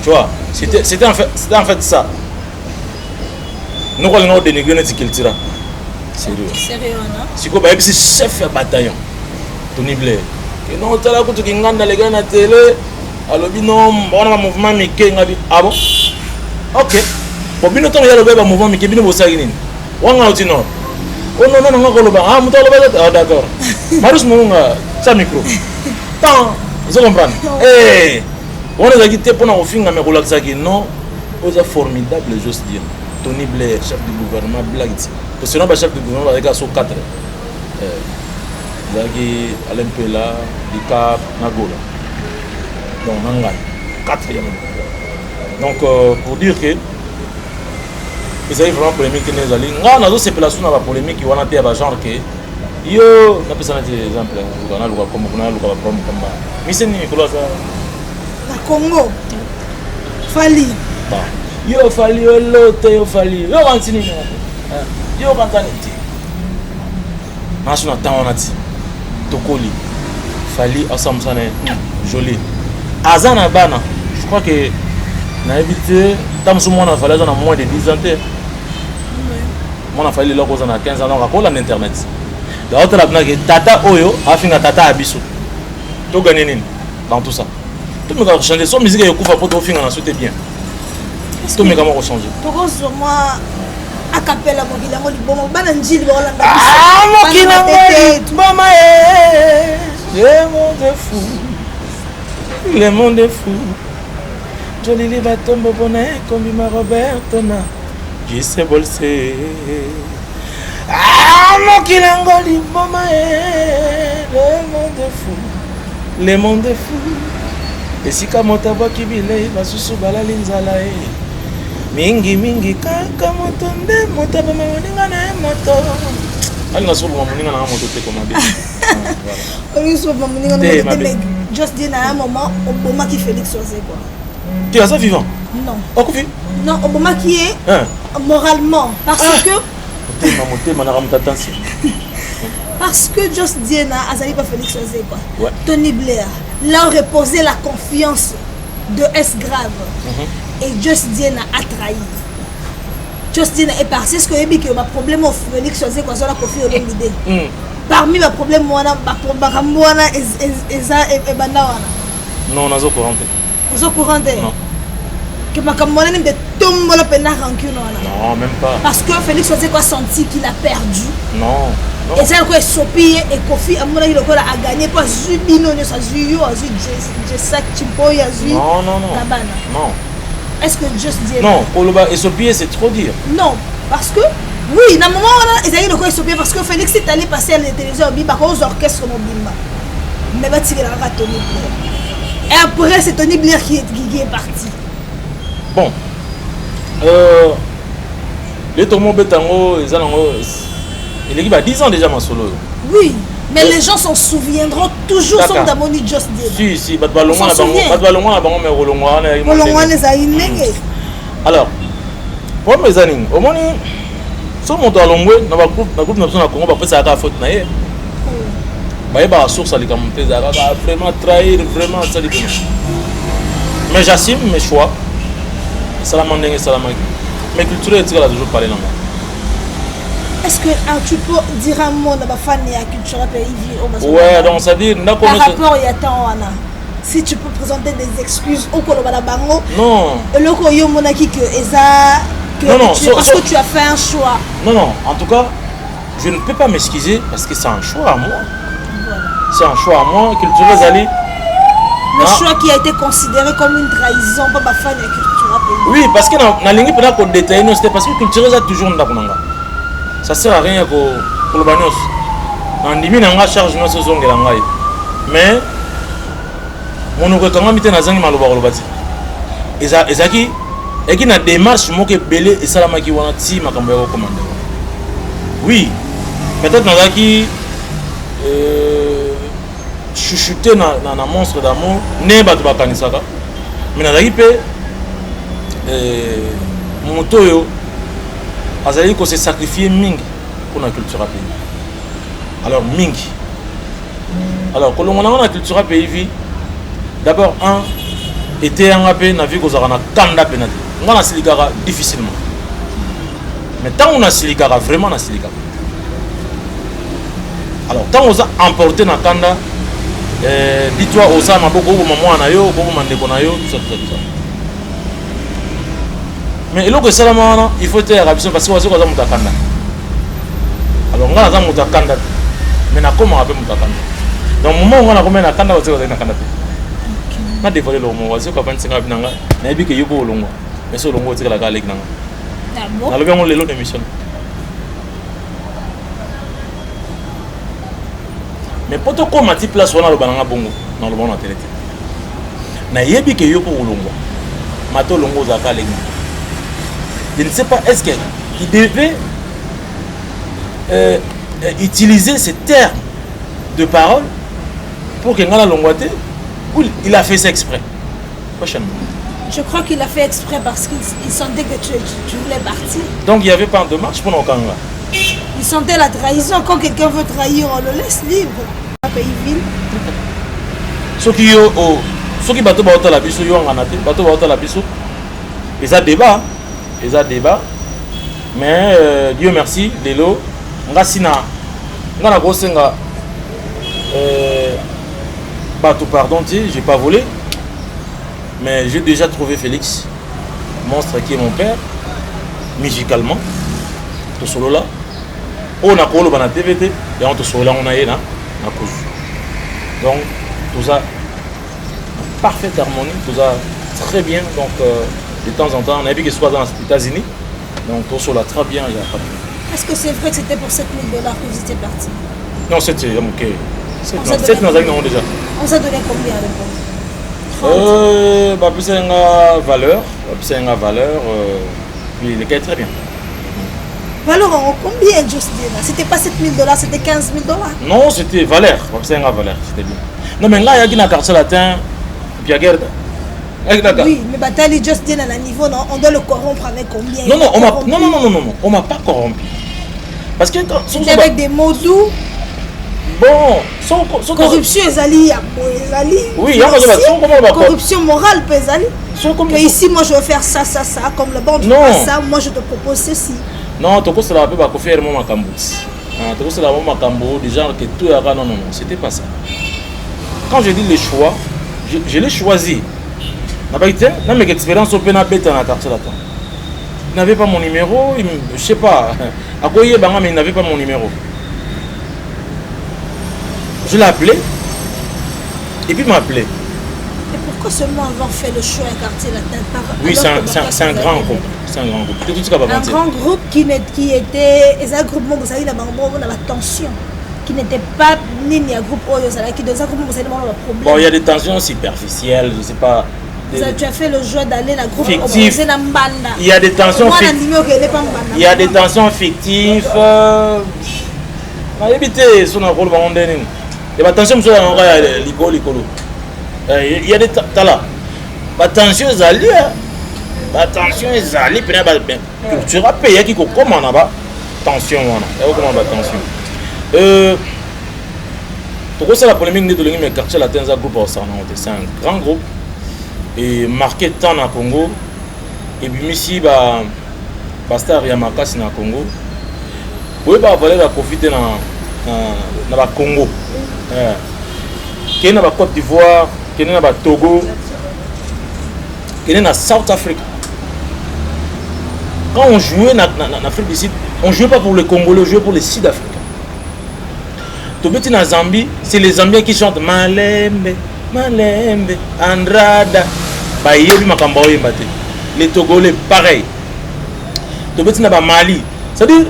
Tu vois, c'était en fait ça. Nous allons dénigrer notre culture. Sérieux. Non? Si quoi c'est chef de bataillon. Tony Blair. Que non tu là que tu nganda les gars na télé. Alors non, on a un mouvement mais ah bon? OK. Bon bino temps il y a le mouvement mais bino bossa nini. Wanga otino. Oh non, ah, d'accord. Marus Mounga, ça micro. Tant, vous comprenez? Eh, on a quitté pour nous finir, mais relaxer non, vous êtes formidable, j'ose dire. Tony Blair, chef du gouvernement, blague. Parce que sinon, le chef du gouvernement, il y a 4. Zagi, Alain Pela, Dicap, Nagola. Donc, Nangai, 4e. Donc, pour dire que ils avaient vraiment polémique qui nous allait. Nga nazo sepelation na ba polémique qui wana te ba genre que yo na pesa na exemple on a luka comme on a luka ba problème comme mais c'est ni ko ça la Congo Fali ba yo Fali yo lote yo Fali yo kantini yo kantani ti national temps on a dit tokoli Fali asamsana joli azana bana je crois que na évité tant que moi on a fallu dans moins de 10 ans moi on a fallu là qu'on a 15 ans on a quoi l'internet d'autres là que tata oyo a fini tata abiso to gagner nini dans tout ça tout me va changer son musique et kufa pour to finir ensuite bien tout me comment changer pour sur moi a capella mo bilango libomo bana njili ba olanga ah mo kina mama le monde est fou le monde est fou Joli li batombo bonnet comme ma Roberto na Gise bolse ah mon kilangoli mama le monde est fou et si kamota boki bile basusu balali nzala mingi kaka motonde mota ba moninga na moto ali na sobo moninga na moto te commandé voilà sobo moninga na moto just dit à un moment au moment qui Félix Ouzé quoi. Tu es ça vivant? Non. Okufi? Non, au moment qui est moralement. Parce que. Parce que Just Diena, Azali pas Félix Ouzé quoi. Ouais. Tony Blair, là on reposait la confiance de S grave. Et Just Diena a trahi. Just Diena est parti. Est-ce que il y a un problème au Félix Ouzé quoi? Ça la confiance au l'idée. Parmi les problèmes, moi, non, on a courant. Vous êtes courant? Non. Que ma camarade de tombe la peine rancune. Non, même pas. Parce que Félix Ouzé a senti qu'il a perdu. Non. Et c'est quoi Sopi et Kofi à mon avis a gagné pas Zubino ça Zuyo Jesak Chimpo Yazu. Non. Non. Est-ce que Just Diena? Non, Koloba et Sopi c'est trop dire. Non, parce que oui, dans le moment où ils ont eu parce que Félix est allé passer à la télévision aux orchestres Bimba. Mais va tirer la Tony Blair. Et après, c'est Tony Blair qui est parti. Bon. Les Tomo Betango, il est 10 ans déjà, ma solo. Oui, mais les gens s'en souviendront toujours son d'Amoni Just Diena. Si, alors, pour mes amis, au moins, so moto alongwe na ba groupe na Congo ba pesa ka faute na ye ba ba source ali comme te zaka vraiment trahir vraiment ça dit mais j'assume mes choix salam ndenge salam mais culture est toujours parler là. Est-ce que tu peux dire un mot na ba fan ya culture pays ouais donc ça dire na par rapport ya temps wana si tu peux présenter des excuses au koloba la bango non le ko yo monaki que eza parce que tu as fait un choix. Non, en tout cas, je ne peux pas m'excuser parce que c'est un choix à moi. Voilà. C'est un choix à moi, culture Zali. Le choix qui a été considéré comme une trahison, pas ma fan de culture. Oui, parce que dans la ligne, pour détailler, c'était parce que culture Zali toujours n'a. Ça sert à rien pour le bagnos. En dimi n'a charge nos saisons de l'angaï. Mais mon ouvre quand même était dans un maloba robati. Ezaki. Et qui n'a démarche moque belé et salamaki wana ti makambo ya commande. Oui, peut-être dans qui chuchoter na monstre d'amour ne ba to bakanisaka. Mais na pe moto yo azali ko se sacrifier mingi pour la culture pays. Alors mingi. Alors ko longa na culture pays vi d'abord était en AP na vie ko zaka na kanda penati. On a silikara difficilement. Mais tant on a silikara, vraiment on a silikara. Alors, tant on a emporté dans Kanda, dis-toi, on a beaucoup de mamans na yo, beaucoup de mandeko na yo, tout ça. Mais il faut que ça il faut être rapide parce que on a muta Kanda. Alors, on a muta Kanda. Mais na comment on appelle muta Kanda? Donc, au moment où on a combien na Kanda, on a na Kanda. On a dévoilé le mot, on a dit qu'on a 25 ans, on a dit que yuko longo. Mais c'est le mot de la galère. On a levé mon lélo d'émission. mais pour te comme tu place on a le banana bongo dans le bon en télé na yebi que yo pour longo mato longo za ka lengi je ne sais pas est-ce que il devait utiliser ces termes de parole pour que ngala longoate ou il a fait ça exprès prochainement. Je crois qu'il a fait exprès parce qu'il sentait que tu voulais partir. Donc il n'y avait pas de marche pour nos Kanga. Il sentait la trahison. Quand quelqu'un veut trahir, on le laisse libre. Pays ville. Ceux qui bateau bateau la biso yo nganaté bateau bateau la biso. Ils a débat, mais Dieu merci, lelo ngasina ngana gosenga bateau pardon, j'ai pas volé. Mais j'ai déjà trouvé Félix, monstre qui est mon père, musicalement. Tout solo là. On a collé dans TVT et on te solo là on a na cause. Donc tout ça parfaite harmonie, tout ça très bien. Donc de temps en temps on a vu que ce soit dans les États-Unis. Donc tout solo là très bien, il y a pas de... Est-ce que c'est vrai que c'était pour $7 000 que vous étiez parti? Non, c'était OK. 7 non déjà. On s'est donné combien de fois? C'est une valeur, puis le cas est très bien. Valeur en combien, Justin? C'était pas $7 000, c'était $15 000. Non, c'était valeur, c'était bien. Non, mais là, il y a un quartier latin, puis il y a oui, mais Batali Justin à un niveau, non, on doit le corrompre avec combien? Non, on m'a pas corrompu. Parce que quand c'était avec des mots doux. Bon, corruption ezali. Oui, il y a corruption morale ezali. Que ici moi je veux faire ça comme le bon tu fais ça, moi je te propose ceci. Non, tu c'est la peu ba faire mon makambo. Tu c'est la makambo des gens que tout non, c'était pas ça. Quand je dis le choix, je l'ai choisi. Na ba été, na mes expériences au pena beta na carte là. Il n'avait pas mon numéro, je sais pas. À quoi il mais il n'avait pas mon numéro. Je l'ai appelé et puis il m'a appelé. Et pourquoi seulement avoir fait le choix à quartier latin par... Oui, c'est un grand groupe. C'est un grand groupe. Un grand groupe qui était... Et un groupe vous savez, la tension. Qui n'était pas ni un groupe qui dans un groupe vous savez problème. Bon, il y a des tensions superficielles, je sais pas. Tu as fait le choix d'aller dans le groupe fictif. Il y a des tensions fictives. Il y a des tensions fictives. Éviter son rôle et attention monsieur il y a des talents attention zali attention zali tu vas payer qui comment on a tension comment attention tout ça la polémique de l'Union quartier latin groupe c'est un grand groupe et marqué tant na Congo et puis ici star Yamakasi na Congo oui valer la profiter na ba Congo qui est dans la Côte d'Ivoire, qui est dans le Togo, qui est dans South Africa. Quand on jouait en Afrique du Sud, on ne jouait pas pour les Congolais, on jouait pour les Sud-Africains. En Zambie, c'est les Zambiens qui chantent Malembe, Malembe, Andrada. Les Togolais, pareil. En Mali, c'est-à-dire,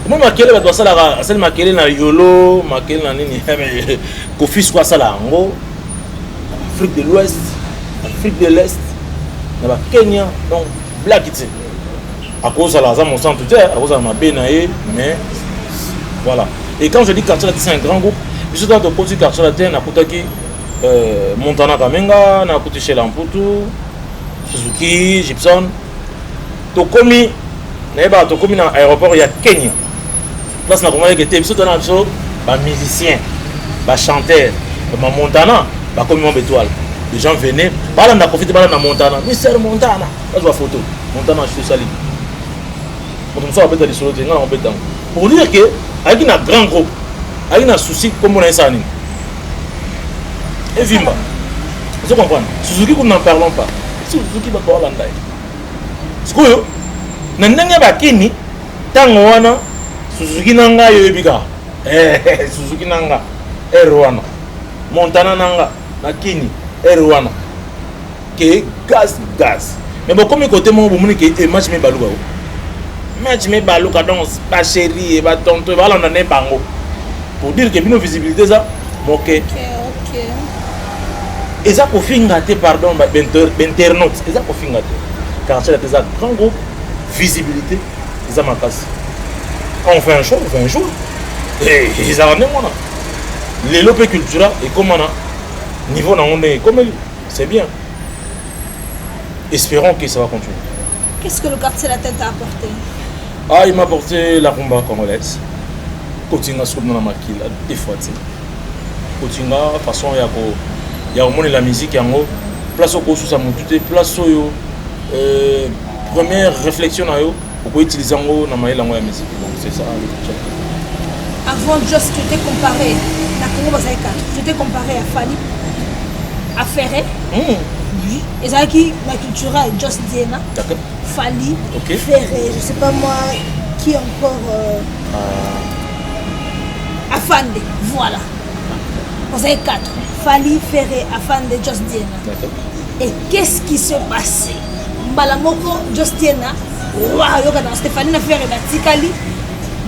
moi makele ba dosa la celle makele na yolo makele na nini kofi soit ça là ngo Afrique de l'Ouest, Afrique de l'Est, na ba Kenya donc black it à cause de la zone centre terre à cause de ma benaye mais voilà. Et quand je dis quartier latin c'est un grand groupe, je suis dans le côté quartier latin na kutaki Montana Kamenga na kuti chez Lamputu Suzuki Gibson to komi na aéroport il y a Kenya. Place na Congo que tu es un musicien, un chanteur, un Montana, un commun étoile. Les gens venaient, on a profité de la Montana, Mister Montana, là je vois photo, Montana je suis sali. Pour dire que avec un grand groupe, avec un souci comme on a ça. Et Vimba, vous comprenez? Suzuki nous n'en parlons pas. Suzuki va pas l'andai. Ce que nandanga bakini tango wana Suzuki nanga yebika Suzuki nanga Rwanda Montana nanga nakini Rwanda que gaz mais bon comme côté mon bon que match me baluka donc pas chéri et ba tonto ba landa ne bango pour dire que bino visibilité ça ok. Et ça pour finir pardon internautes et ça pour finir car c'est un grand groupe visibilité ils ont ma casse. On fait un show et ils ont amené moi les lopes culturels et comment on niveau on est comme c'est bien. Espérons que ça va continuer. Qu'est-ce que le quartier La Tête t'a apporté? Ah, il m'a apporté la rumba congolaise. Kotinga sur na makila des fois. Kotinga façon il y a au moins la musique yango place au sous sa montute place yo première réflexion na yo pour utiliser yango na maïla la musique. Donc c'est ça. Avant Just tu t'es comparé na Congo Bazaïka. Tu t'es comparé à Fali, à Ferré. Oui. Et ça qui la culture Just Diena. D'accord. Fali, okay. Ferré, je sais pas moi qui encore Afande, voilà. Vous avez 4. Fali, Ferré, Afande, Just Diena. Et qu'est-ce qui s'est passé? Balamoko, Just Diena, waouh, yoga dans Stéphanie na Ferré batikali,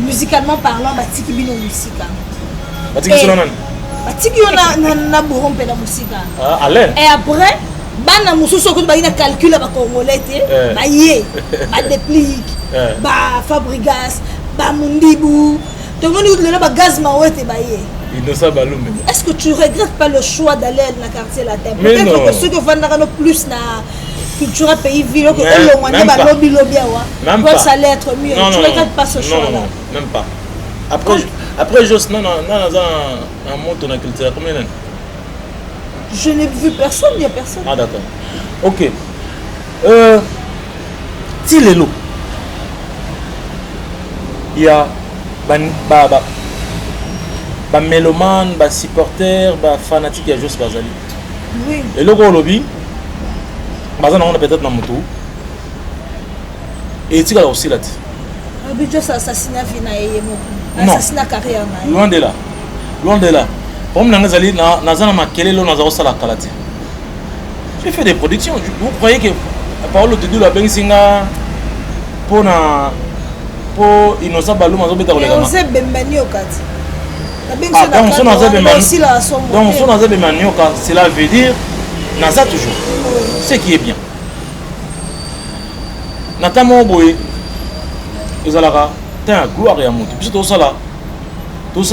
musicalement parlant, batiki bino musika. Batiki sona nan. Batiki na borompe la musika. Ah, Alain. Et après bana mususu ko ba ina calcul ba congolais te ba yé ba déplique ba Fabregas ba Mundibu to ngoni utlela ba gaz mawete ba yé Innocent Balumbe. Est-ce que tu regrettes pas le choix d'aller dans le quartier La Tête? Peut-être que ceux qui vont plus na culture pays ville que on va ba lobby ouais ça allait être mieux. Tu regrettes pas ce choix là? Même pas. Après juste non un mot dans la culture combien d'années? Je n'ai vu personne, il n'y a personne. Ah d'accord. Ok. Tilelo. Il y a mélomane, supporter, fanatique, il y a juste Bazali. Oui. Et le gros lobby, Bazali on a peut-être dans moto. Et tu as aussi là. Le budget c'est assassinat Vina et Moko. Assassinat carrière. Loin de là. Loin de là. Comme Nanazali, Nazana Makele, Nazaro Salakalati. J'ai fait des productions. Vous croyez que Paolo Tudou la Bensinga pour Innocent Balou Mazo Beta Olegama? On sait Bembani Okati. Donc, son Nazé Bembani Okati, cela veut dire Naza toujours. Ce qui est bien. Natamo Boé, Ezalara, t'as un gloire et un moto. Puis tout ça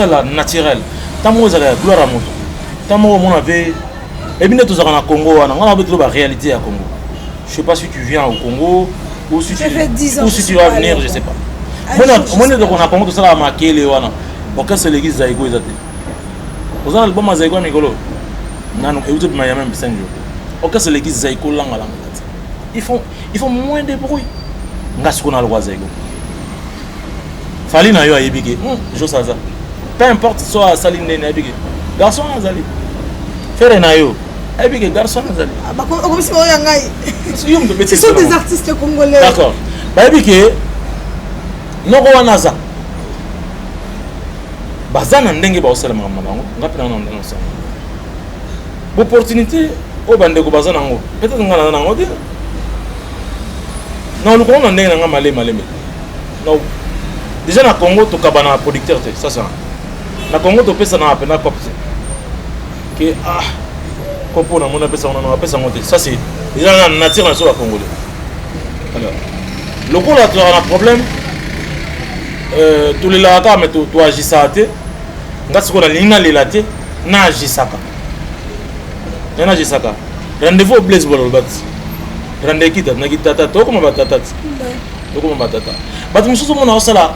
là, naturel. Tamo za gloire à moto. Tamo mon avait et bien tous en Congo, on a besoin de la réalité à Congo. Je sais pas si tu viens au Congo ou si tu vas venir, je sais pas. Moi on a Congo tout ça à marquer les wana. Pourquoi c'est l'église Zaïgo ezate. Aux albums Zaïgo Mikolo. Nanu et tout Miami même 5 jours. Pourquoi c'est l'église Zaïgo là ngala. Ils font moins de bruit. Ngas qu'on a le roi Zaïgo. Fali na yo ayebike. Jo ça. Peu importe soit Saline Nabigé. Garçon Azali. Faire Nayo. Abigé garçon Azali. Comme si on y ce sont des artistes congolais. D'accord. Abigé. Noko Wanaza. Bazana ndenge ba osala mamango. Ngapina na ndonsa. Opportunité au bande ko bazana ngo. Peut-être ngana na ngo. Non, le Congo ndenge na malé. Non. Déjà na Congo to kabana producteur ça ça. Na Congo to pesa na apena pop que kopo na mona pesa on a pesa monter ça c'est déjà la nature na so congolais. Alors le coup là tu as un problème tous les lata mais tu agis ça te ngasi ko na linga lelate na agisaka na agisaka rendez-vous au Blaise Bololbat rendez kita na kitata to comme batata to comme batata batu mususu mona osala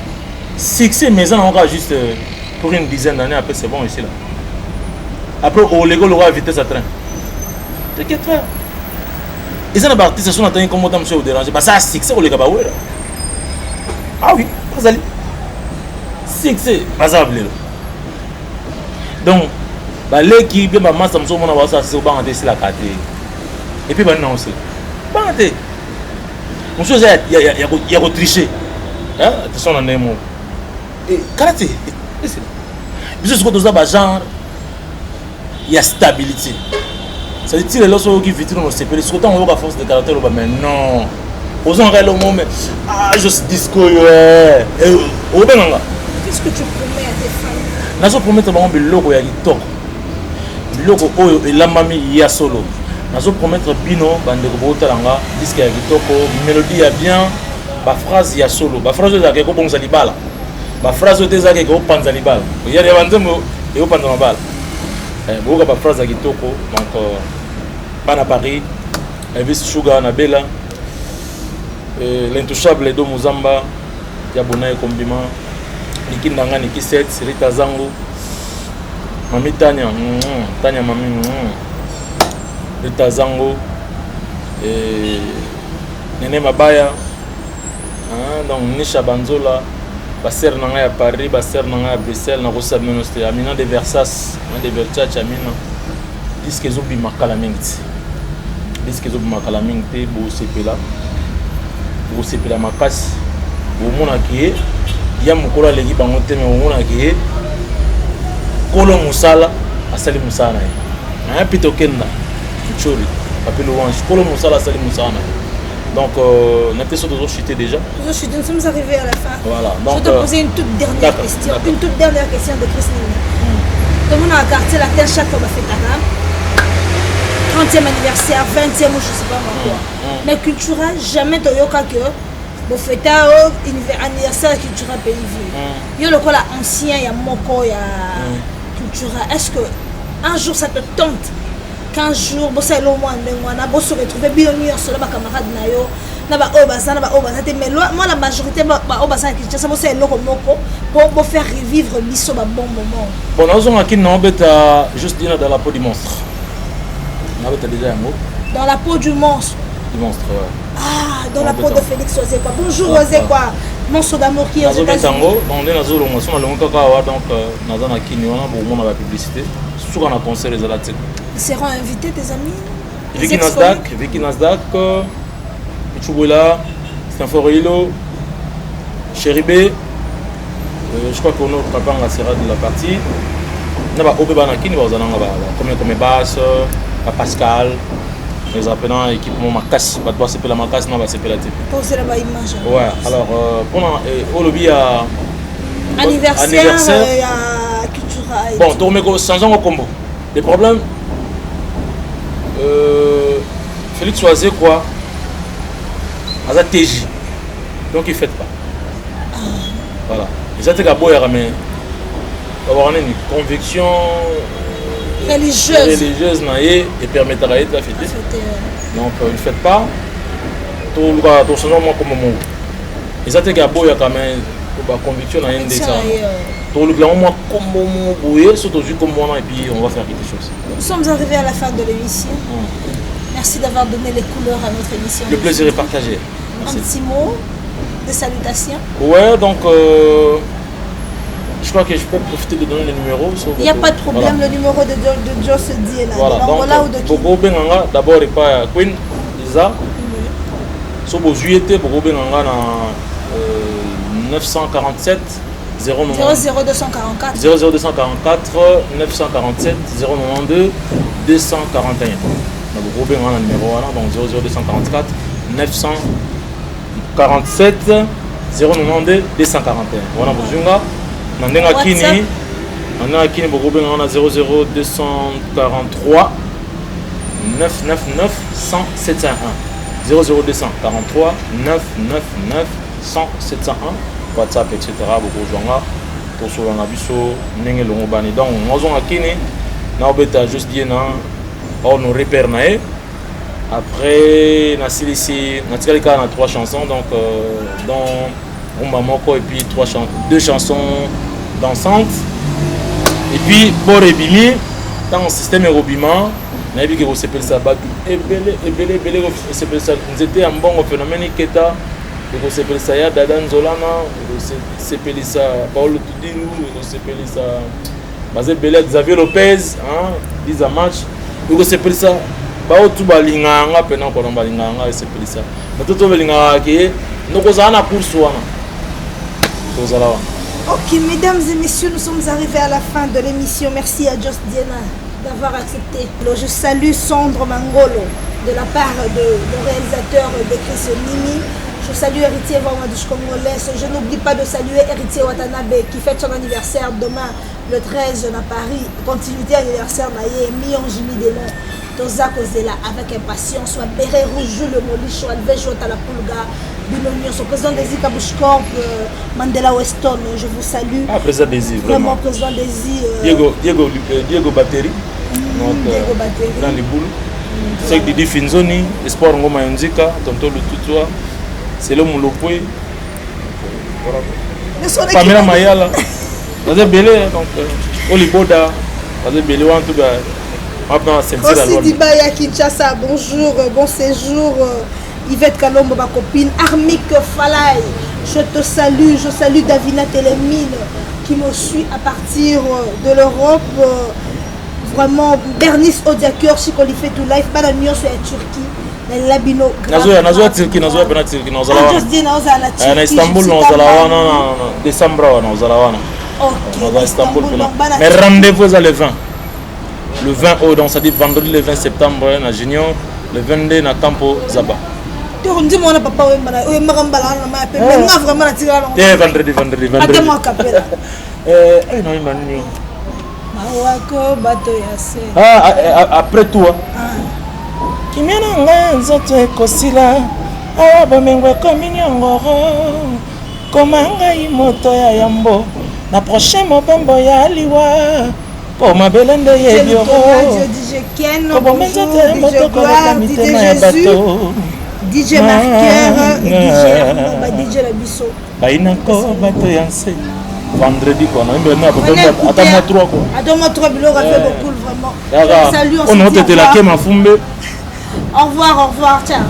succès mais on aura juste pour une dizaine d'années, après c'est bon ici là. Après au Lego le roi vitesse à train. T'inquiète frère. Ils ont des artistes qui sont en train de comment monsieur au déranger. Bah ça succès au Lego bah ouais là. Ah oui, pas allé. Succès, pas ça blé là. Donc bah l'équipe bah masse monsieur mon avoir ça c'est au banc de la carte. Et puis bah non aussi. Banc de. Monsieur il y a tricher. Hein, attention dans les mots. Et karaté. Parce que tout ça genre il y a stabilité. Ça veut dire les lorsqu'on qui vitrine on s'épelle surtout on voit force de caractère mais non aux en réel au moment juste disco ouais au benanga. Qu'est-ce que tu promets à tes fans? nazo promettre bango biloko ya kitoko biloko oyo elambami ya solo nazo promettre bino bandeko botalanga disque ya kitoko mélodie ya bien baphrase ya solo baphrase oyo ezalaka ekobongisa libala baphrase oyo te ezalaka ekopanza libala ya banzembo ekopanza mabala boyoka baphrase ya kitoko donc bana Paris Elvis Sugar na Bella l'intouchable Edo Muzamba ya Bonaye Kombima Nikindanga Niki 7 Rita Zango Mami Tanya Tanya Mami Rita Zango Nene Mabaya donc Nisha Banzola Baser Nanga ya Paris Baser Nanga ya Bruxelles na Rosa Menosti Amina de Versas de Versace Amina disque zobi makala mingi disque zobi makala mingi te bo sepela makasi bomona ki ya mukolo aleki bango te me bomona ki kolo musala asali musala na ye na pito kenda chori appelle orange kolo musala asali musala na ye donc notre saut de chuter déjà nous sommes arrivés à la fin. Voilà donc je te posais une toute dernière question de Christine. Tout le monde a quartier la terre chaque fois fait ta 30e anniversaire, 20e ou je sais pas quoi. Mais culturel, jamais tu as que vous faites un anniversaire culturel pays. Il y a le cas ancien, il y a moko, il y a culturel. Est-ce que un jour ça te tente qu'un jour, vous savez, vous se retrouvez bien sur les camarades nayo, mais moi la majorité, vous savez, pour faire revivre l'histoire un bon moment. Bon, nous avons juste dit dans la peau du monstre. Déjà un mot. Dans la peau du monstre. Du monstre, ouais. Ah, dans la peau de Félix Ozekwa. Bonjour Ozekwa. Monstre d'amour qui est aux États-Unis. Donc, on est dans la publicité. Surtout quand on a concert les Alatés. Ils seront invités, tes amis? Vicky Nasdaq, Pichubola, Stanforilo, Chéribé. Je crois qu'on a papa en sera de la partie. On a Obe Banakini, comme basse. Pascal, les appelants équipement Makas, pas de boire la Makas, non, c'est la type. Posez la image. Ouais, alors, pendant au lobby à anniversaire, à culturel. Bon, tourner changeons au combo. Les problèmes, Félix Oisé quoi, à sa TJ, donc il ne fait pas. Voilà. Et ça, c'est qu'à boire, mais avoir une conviction. Religieuse et permettra de la fêter. Donc ne faites pas tout le changement comme moment. Et ça c'est que il y a quand même la conviction dans une des ça. Tout le moment comme moment bouillé surtout comme moi et puis on va faire quelque chose. Nous sommes arrivés à la fin de l'émission. Merci d'avoir donné les couleurs à notre émission. Le plaisir est partagé. Merci. Un petit mot de salutation. Ouais, donc je crois que je peux profiter de donner le numéro. Il n'y a pas de problème, voilà. Le numéro de Joss dit là. Voilà, donc Bogo Benganga, d'abord il pas Queen Lisa. So bo juillet Bogo Benganga na 947 00244 947 092 241. Na Bogo Benganga na numéro là donc 00244 947 092 241. Voilà Bozunga. Nandenga Kini Bogobe on a 00243 999 10701 00243 999 10701 WhatsApp etc. Beaucoup jonga pour sur la biso ndenge longo bani donc ngozon akini na obeta juste dit na on nous repère nae après na silisi na tikalika na 3 chansons donc dans Rumba Moko et puis 2 chansons dansantes et puis pour Ebimi dans le système Robima na ebi que vous s'appelle ça batu ebele vous s'appelle ça nous était un bon phénomène keta vous s'appelle ça ya Dada Nzolana vous s'appelle ça Paolo Tudilu vous s'appelle ça Bazé Belé Xavier Lopez hein 10 match vous s'appelle ça bao tu balinganga pena ko balinganga vous s'appelle ça batoto balinganga ke ndoko za na course wana. Ok, mesdames et messieurs, nous sommes arrivés à la fin de l'émission. Merci à Joss Diena d'avoir accepté. Je salue Sandro Mangolo de la part du réalisateur de Chris Nimi. Je salue Héritier Vamadouche Congolaise. Je n'oublie pas de saluer Héritier Watanabe qui fête son anniversaire demain, le 13 à Paris. Continuité anniversaire Maye, Mion Jimmy Delon. Toza Kozela avec impatience. Soit Béré Rouge, le Molicho, Alvejo Talapulga, Binonion, son président Desi Kabouchkorp, Mandela Weston. Je vous salue. Ah, président Desi, vraiment. Président Desi. Diego Bateri. Diego Bateri. Dans les boules. C'est Didi Finzoni, Espoir Ngoma Yonzika, Tonto Lututua. C'est le Moulopoué. Pamela Mayala. Vous avez belé, donc Oliboda. Vous avez belé, en tout cas. Aussi Dibaya Kinshasa, bonjour, bon séjour. Yvette Kalombo, ma copine. Armik Falay, je te salue. Je salue Davina Télémine qui me suit à partir de l'Europe. Vraiment, Bernice Odiakur, Chikolifé to Life, pas la nuance sur la Turquie. Labino nazoya Turquie nazoya bena Turquie nazala wana na Istanbul nazala wana décembre wana nazala wana na Istanbul mais rendez-vous est le 20 oh donc ça dit vendredi le 20 septembre na Junior le 22 na Campo Zaba on dit moi papa oui marambala na ma pe mais moi vraiment na tira vendredi attends-moi capella non imani mawako bato ya se après toi kimia na ngai nzoto ekosila awa bomengo ekomi nyongoro koma ngai moto ya yambo na prochain mobembo ya liwa po mabele nde yebioro koboma nzoto ya moto koleka mitema ya bato DJ Marqueur, DJ Labisso bainako bato ya nse vendredi quoi attends-moi 3 quoi attends-moi 3 biloko a fait beaucoup vraiment salut on se dit au revoir ciao